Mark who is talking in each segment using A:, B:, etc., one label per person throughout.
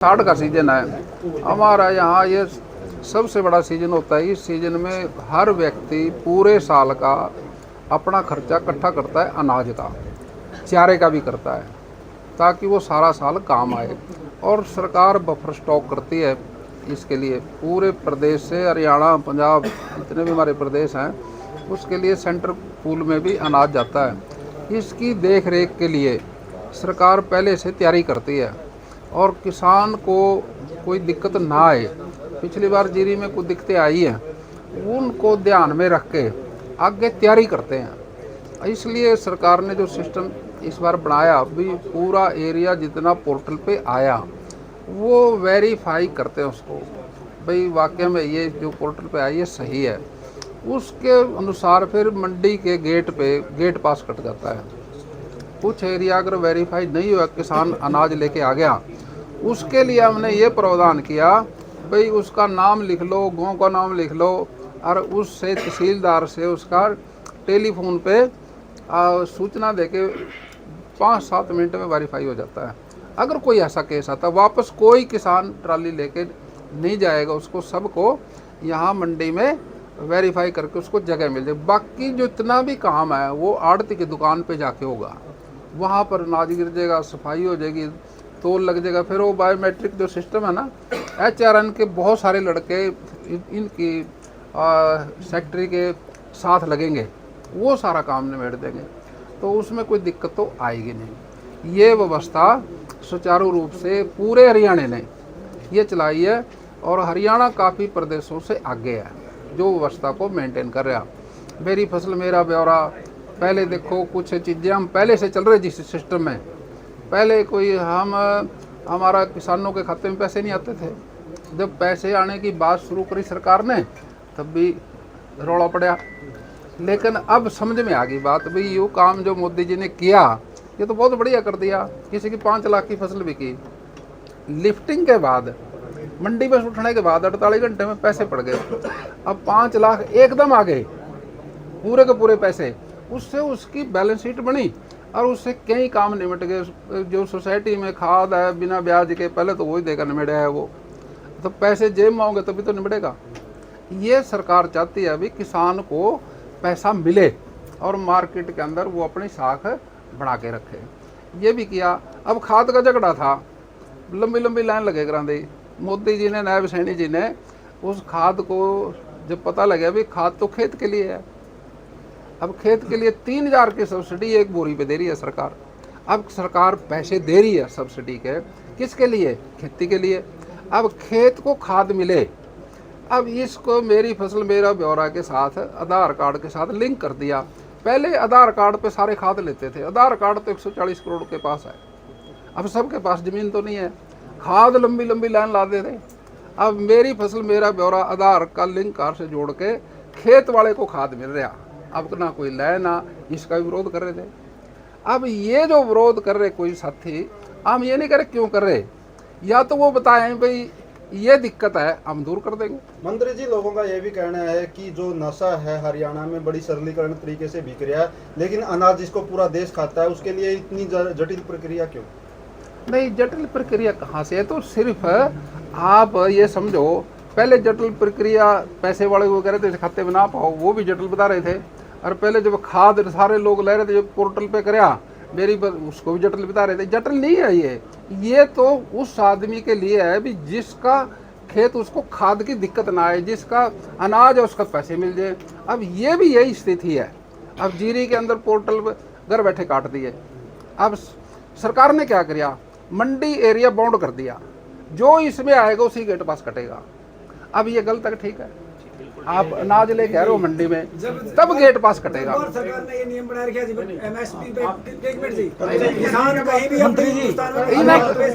A: Start का season है हमारा यहाँ। ये सबसे बड़ा सीजन होता है। इस सीजन में हर व्यक्ति पूरे साल का अपना खर्चा इकट्ठा करता है, अनाज का, चारे का भी करता है, ताकि वो सारा साल काम आए। और सरकार बफर स्टॉक करती है इसके लिए पूरे प्रदेश से, हरियाणा, पंजाब, जितने भी हमारे प्रदेश हैं उसके लिए सेंटर पूल में भी अनाज जाता है। इसकी देख रेख के लिए सरकार पहले से तैयारी करती है और किसान को कोई दिक्कत ना आए। पिछली बार जीरी में कुछ दिक्कतें आई हैं, उनको ध्यान में रख के आगे तैयारी करते हैं। इसलिए सरकार ने जो सिस्टम इस बार बनाया, भी पूरा एरिया जितना पोर्टल पे आया वो वेरीफाई करते हैं उसको, भाई वाकई में ये जो पोर्टल पे आई ये सही है। उसके अनुसार फिर मंडी के गेट पे गेट पास कट जाता है। कुछ एरिया अगर वेरीफाई नहीं हुआ, किसान अनाज लेके आ गया, उसके लिए हमने ये प्रावधान किया, भाई उसका नाम लिख लो, गाँव का नाम लिख लो, और उससे तहसीलदार से उसका टेलीफोन पे सूचना देके 5-7 मिनट में वेरीफाई हो जाता है। अगर कोई ऐसा केस आता है, वापस कोई किसान ट्राली लेके नहीं जाएगा, उसको सबको यहाँ मंडी में वेरीफाई करके उसको जगह मिल जाए। बाकी जो इतना भी काम है वो आड़ती की दुकान पे जाके होगा, वहाँ पर अनाज गिर जाएगा, सफाई हो जाएगी, तोल लग जाएगा। फिर वो बायोमेट्रिक जो सिस्टम है ना, HRN के बहुत सारे लड़के इनकी सेक्रेटरी के साथ लगेंगे, वो सारा काम निबेड़ देंगे, तो उसमें कोई दिक्कत तो आएगी नहीं। ये व्यवस्था सुचारू रूप से पूरे हरियाणा ने ये चलाई है और हरियाणा काफ़ी प्रदेशों से आगे है जो व्यवस्था को मेंटेन कर रहा। मेरी फसल मेरा ब्यौरा, पहले देखो कुछ चीज़ें हम पहले से चल रहे जिस सिस्टम में, पहले कोई हमारा किसानों के खाते में पैसे नहीं आते थे। जब पैसे आने की बात शुरू करी सरकार ने तब भी रौला पड़ा, लेकिन अब समझ में आ गई बात, भाई ये काम जो मोदी जी ने किया ये तो बहुत बढ़िया कर दिया। किसी की 5 लाख की फसल बिकी, लिफ्टिंग के बाद, मंडी में उठने के बाद 48 घंटे में पैसे पड़ गए। अब 5 लाख एकदम आ गए, पूरे के पूरे पैसे। उससे उसकी बैलेंस शीट बनी और उससे कई काम निमट गए। जो सोसाइटी में खाद है बिना ब्याज के, पहले तो वही देकर निबड़ा है वो, तो पैसे जेब में होंगे तभी तो निबड़ेगा। ये सरकार चाहती है अभी किसान को पैसा मिले और मार्केट के अंदर वो अपनी साख बना के रखे। ये भी किया। अब खाद का झगड़ा था, लंबी लंबी लाइन लगे करांदी। मोदी जी ने, नायब सैनी जी ने उस खाद को जब पता लगा भी खाद तो खेत के लिए है, अब खेत के लिए 3000 की सब्सिडी एक बोरी पे दे रही है सरकार। अब सरकार पैसे दे रही है सब्सिडी के, किसके लिए? खेती के लिए। अब खेत को खाद मिले, अब इसको मेरी फसल मेरा ब्यौरा के साथ आधार कार्ड के साथ लिंक कर दिया। पहले आधार कार्ड पे सारे खाद लेते थे, आधार कार्ड तो 140 करोड़ के पास है, अब सबके पास ज़मीन तो नहीं है, खाद लंबी लंबी लाइन ला दे रहे। अब मेरी फसल मेरा ब्यौरा आधार का लिंक कार्ड से जोड़ के खेत वाले को खाद मिल रहा। अब ना कोई लाए ना, इसका भी विरोध कर रहे थे। अब ये जो विरोध कर रहे कोई साथी, हम ये नहीं कर रहे क्यों कर रहे, या तो वो बताएं भाई ये दिक्कत है, हम दूर कर देंगे।
B: मंत्री जी, लोगों का ये भी कहना है कि जो नशा है हरियाणा में बड़ी सरलीकरण तरीके से बिक रहा है, लेकिन अनाज जिसको पूरा देश खाता है उसके लिए इतनी जटिल प्रक्रिया क्यों?
A: नहीं, जटिल प्रक्रिया कहाँ से है? तो सिर्फ आप ये समझो, पहले जटिल प्रक्रिया पैसे वाले वो कह रहे थे खाते में ना पाओ, वो भी जटिल बता रहे थे। और पहले जब खाद सारे लोग ले रहे थे, जब पोर्टल पे कराया मेरी, उसको भी जटिल बता रहे थे। जटिल नहीं है ये तो उस आदमी के लिए है भी जिसका खेत, उसको खाद की दिक्कत ना आए, जिसका अनाज है उसका पैसे मिल जाए। अब ये भी यही स्थिति है। अब जीरी के अंदर पोर्टल घर बैठे काट दिए। अब सरकार ने क्या किया, मंडी एरिया बाउंड कर दिया, जो इसमें आएगा उसी गेट पास कटेगा। अब ये गलत है? ठीक है, आप अनाज लेके आ रहे हो मंडी में, तब गेट पास कटेगा।
C: सरकार ने ये नियम बना रखा है MSP पे किसान कहीं भी। मंत्री जी,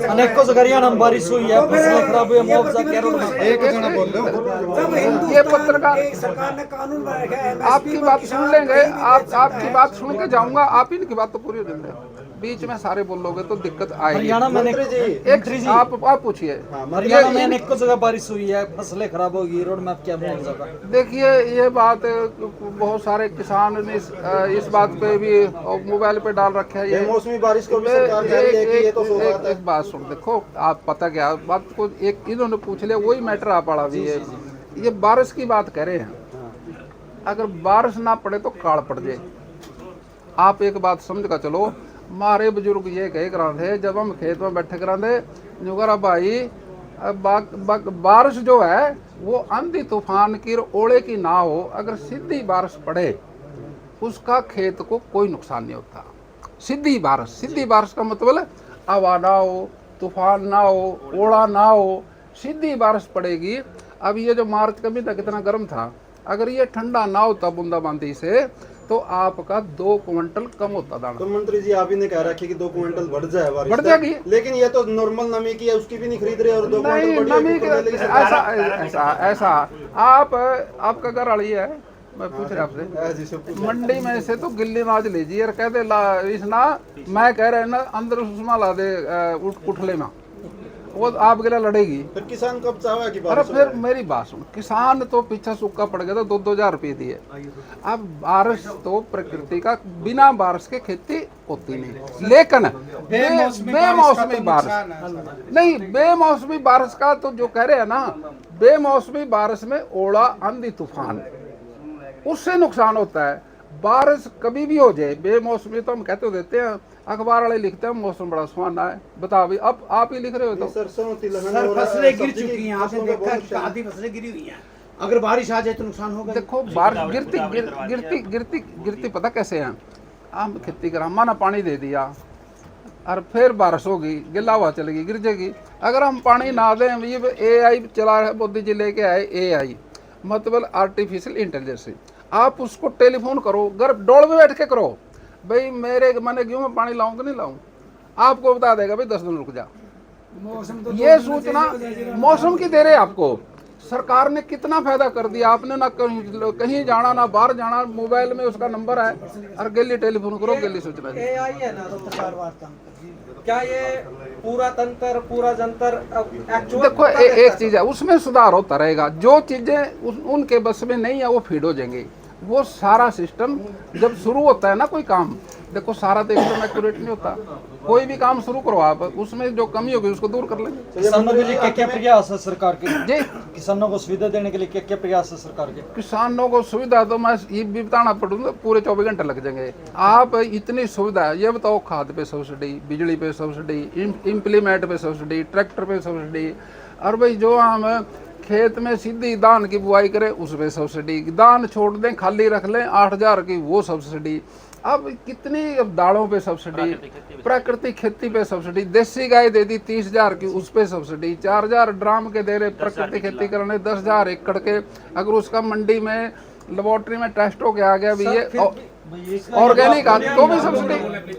D: अनेकों जगह हरियाणा में बारिश हुई है, फसलें खराब हुई है, मुआवजा केरल में।
B: एक जना बोल रहे हो,
A: ये पत्रकार,
C: सरकार ने कानून बना रखा है,
A: आपकी बात सुन लेंगे, आपकी बात सुन के जाऊंगा, आप इनकी बात तो पूरी हो जाएगी। बीच में सारे बोलोगे तो दिक्कत आएगी।
D: हरियाणा में
B: मंत्री जी,
A: एक आप पूछिए।
B: हाँ,
D: हरियाणा में अनेकों जगह बारिश हुई है, फसलें खराब होगी, रोड मैप क्या मुआवजा का?
A: देखिए ये बात बहुत सारे किसान ने इस बात पे भी मोबाइल पे डाल रखे है। ये
B: बेमौसमी बारिश को भी सरकार कह रही है कि ये तो सौगात है।
A: एक बात सुन, देखो आप पता क्या बात को एक इन्होंने पूछ लिया, वही मैटर आ पड़ा भी है। ये बारिश की बात कह रहे हैं, अगर बारिश ना पड़े तो काल पड़ जाए। आप एक बात समझ कर चलो, हमारे बुजुर्ग ये कहे करा थे जब हम खेत में बैठे करा थे, जुगरा भाई बारिश जो है वो आंधी तूफान की और ओले की ना हो, अगर सीधी बारिश पड़े उसका खेत को कोई नुकसान नहीं होता। सीधी बारिश का मतलब हवा ना हो, तूफान ना हो, ओला ना हो, सीधी बारिश पड़ेगी। अब ये जो मार्च का महीना कितना गर्म था, अगर ये ठंडा ना होता बूंदाबांदी से तो आपका 2 क्विंटल कम होता दाना।
B: तो मंत्री जी आप ही ने कह रखी कि 2 क्विंटल बढ़ जाए बारिश
A: बढ़
B: से।
A: जाएगी।
B: लेकिन ये तो नॉर्मल नमी की है, उसकी भी नहीं खरीद रहे और 2
A: नहीं
B: क्विंटल बढ़ी
A: नमी
B: है, ऊपर ले लेके
A: ऐसा आपका घर वाली है, मैं पूछ रहा आपसे,
B: सरकार- जी, सब कुछ है।
A: मंडी में से तो गिल्ली अनाज लीजिए और कहते इस ना मैं कह रहे ना अंदर उसमें ला दे उठले में, वो आपके लिए लड़ेगी।
B: फिर किसान कब चाहेगा कि
A: अरे
B: बारिश
A: फिर
B: हो?
A: मेरी बात सुन, किसान तो पीछे सूखा पड़ गया था, 2-2 हजार रुपये दिए। अब बारिश तो प्रकृति का, बिना बारिश के खेती होती नहीं। लेकिन बेमौसमी बारिश नहीं, बेमौसमी बारिश का तो जो कह रहे हैं ना, बेमौसमी बारिश में ओला आंधी तूफान उससे नुकसान होता है। बारिश कभी भी हो जाए, बेमौसमी तो हम कहते देते हैं, अखबार वाले लिखते हैं मौसम बड़ा सुहाना है। बताओ भी, अब आप ही लिख रहे हो तो
B: सरसों तिलहन
C: सर
B: और
C: फसलें गिर
B: सब्जी की
C: चुकी हैं, आपने
B: फसलों का
C: देखा
B: बहुत
C: कि
B: नुकसान है।
C: आधी फसलें गिरी हुई हैं। अगर बारिश आ जाए तो नुकसान होगा।
A: देखो बारिश गिरती पता कैसे है। हम खेती करा, माना पानी दे दिया और फिर बारिश होगी, गिला हुआ चलेगी, गिर जाएगी। अगर हम पानी ना दें, ये AI चला है, मोदी जी लेके आए AI, मतलब आर्टिफिशियल इंटेलिजेंस। आप उसको टेलीफोन करो, घर डोल में बैठ के करो, भाई मैंने गेहूं में पानी लाऊं कि नहीं लाऊं, आपको बता देगा भाई 10 दिन रुक जा।
C: मौसम तो
A: ये सूचना मौसम की दे रहे आपको। सरकार ने कितना फायदा कर दिया, आपने ना कहीं जाना, ना बाहर जाना, मोबाइल में उसका नंबर है और गली टेलीफोन करो, गली सूचना दी।
D: AI है ना तो प्रचार वार्ता, क्या ये पूरा तंत्र, पूरा जंतर एक्चुअल?
A: देखो एक चीज है, उसमें सुधार होता रहेगा। जो चीजें उनके बस में नहीं है वो फीड हो जाएंगे। वो सारा सिस्टम जब शुरू होता है ना कोई काम, देखो सारा तो एकदम एक्यूरेट नहीं होता। कोई भी काम शुरू करो आप, उसमें जो कमी होगी उसको दूर कर लेंगे।
D: किसानों के लिए क्या क्या प्रयास है सरकार के?
A: जी,
D: किसानों को सुविधा देने के लिए क्या क्या प्रयास है सरकार के?
A: किसानों को सुविधा तो मैं ये भी बताना पड़ूंगा, पूरे 24 घंटे लग जाएंगे। आप इतनी सुविधा है, ये बताओ, खाद पे सब्सिडी, बिजली पे सब्सिडी, इम्प्लीमेंट पे सब्सिडी, ट्रैक्टर पे सब्सिडी, और भाई जो हम खेत में सीधी धान की बुआई करें उस पे सब्सिडी, धान छोड़ दें खाली रख लें 8,000 की वो सब्सिडी। अब कितनी, अब दालों पे सब्सिडी, प्राकृतिक खेती पे सब्सिडी, देसी गाय दे दी 30,000 की उस पे सब्सिडी, 4,000 ड्राम के दे रहे प्राकृतिक खेती करने, 10,000 एकड़ के। अगर उसका मंडी में लेबोरेटरी में टेस्ट हो के आ गया भी ये ऑर्गेनिक आ तो भी सब्सिडी।